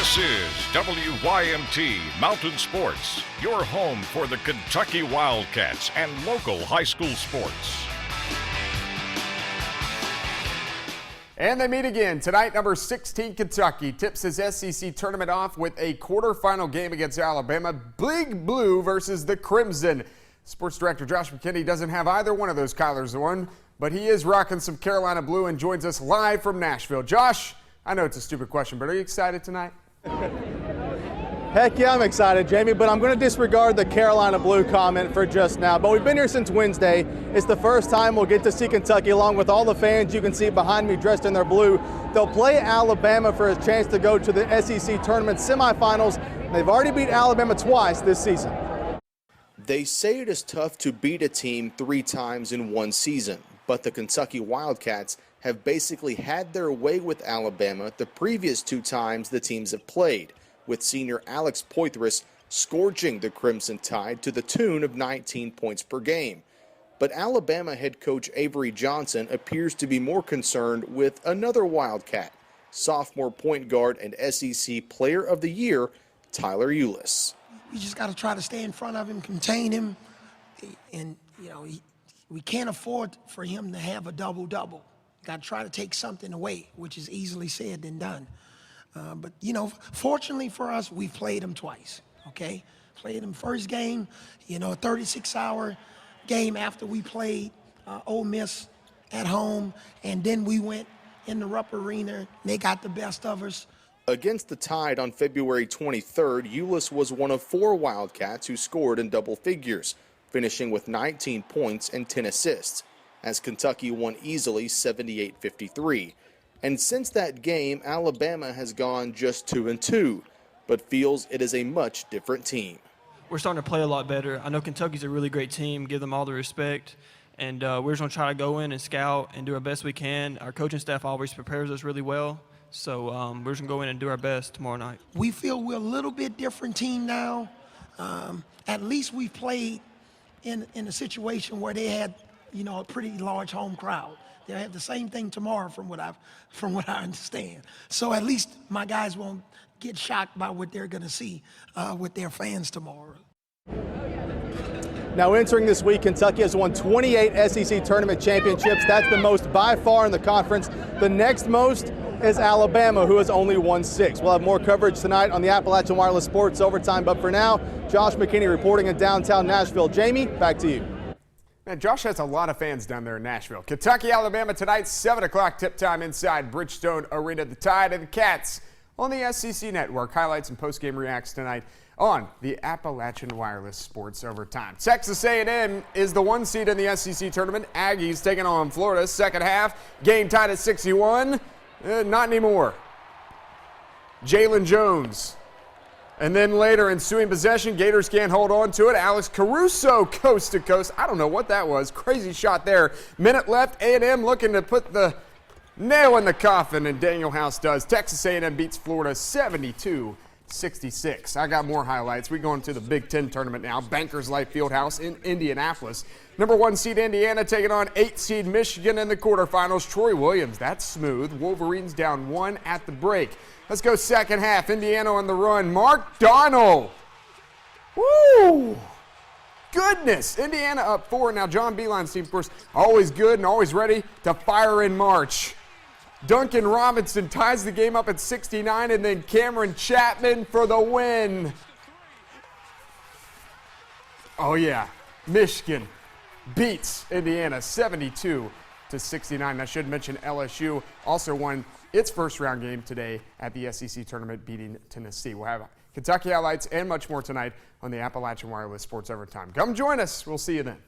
This is WYMT Mountain Sports, your home for the Kentucky Wildcats and local high school sports. And they meet again tonight. Number 16 Kentucky tips his SEC tournament off with a quarterfinal game against Alabama. Big Blue versus the Crimson. Sports Director Josh McKinney doesn't have either one of those collars on, but he is rocking some Carolina blue and joins us live from Nashville. Josh, I know it's a stupid question, but are you excited tonight? Heck yeah, I'm excited, Jamie, but I'm going to disregard the Carolina blue comment for just now. But we've been here since Wednesday. It's the first time we'll get to see Kentucky along with all the fans you can see behind me dressed in their blue. They'll play Alabama for a chance to go to the SEC tournament semifinals. They've already beat Alabama twice this season. They say it is tough to beat a team 3 times in one season, but the Kentucky Wildcats have basically had their way with Alabama the previous 2 times the teams have played, with senior Alex Poitras scourging the Crimson Tide to the tune of 19 points per game. But Alabama head coach Avery Johnson appears to be more concerned with another Wildcat, sophomore point guard and SEC Player of the Year, Tyler Ulis. We just got to try to stay in front of him, contain him, and we can't afford for him to have a double-double. Got to try to take something away, which is easily said than done. But, fortunately for us, we've played him twice, okay? Played him first game, a 36-hour game after we played Ole Miss at home, and then we went in the Rupp Arena, and they got the best of us. Against the Tide on February 23rd, Ulis was one of 4 Wildcats who scored in double figures, finishing with 19 points and 10 assists, as Kentucky won easily 78-53. And since that game, Alabama has gone just 2-2, but feels it is a much different team. We're starting to play a lot better. I know Kentucky's a really great team, give them all the respect, and we're just going to try to go in and scout and do our best we can. Our coaching staff always prepares us really well, so we're just going to go in and do our best tomorrow night. We feel we're a little bit different team now. At least we've played in a situation where they had a pretty large home crowd. They'll have the same thing tomorrow from what I understand. So at least my guys won't get shocked by what they're going to see with their fans tomorrow. Now entering this week, Kentucky has won 28 SEC tournament championships. That's the most by far in the conference. The next most is Alabama, who has only won 6. We'll have more coverage tonight on the Appalachian Wireless Sports Overtime. But for now, Josh McKinney reporting in downtown Nashville. Jamie, back to you. Man, Josh has a lot of fans down there in Nashville. Kentucky, Alabama tonight, 7 o'clock tip time inside Bridgestone Arena. The Tide and the Cats on the SEC Network. Highlights and post-game reacts tonight on the Appalachian Wireless Sports Overtime. Texas A&M is the 1 seed in the SEC tournament. Aggies taking on Florida. Second half, game tied at 61. Not anymore. Jalen Jones. And then later, ensuing possession, Gators can't hold on to it. Alex Caruso coast to coast. I don't know what that was. Crazy shot there. Minute left. A&M looking to put the nail in the coffin, and Daniel House does. Texas A&M beats Florida 72-66. I got more highlights. We go into the Big Ten tournament now. Bankers Life Fieldhouse in Indianapolis. Number 1 seed Indiana taking on 8 seed Michigan in the quarterfinals. Troy Williams, that's smooth. Wolverines down 1 at the break. Let's go second half. Indiana on the run. Mark Donald. Woo! Goodness. Indiana up 4. Now John Beilein's team, of course, always good and always ready to fire in March. Duncan Robinson ties the game up at 69, and then Cameron Chapman for the win. Oh, yeah. Michigan beats Indiana 72-69. I should mention LSU also won its first-round game today at the SEC tournament, beating Tennessee. We'll have Kentucky highlights and much more tonight on the Appalachian Wireless Sports Overtime. Come join us. We'll see you then.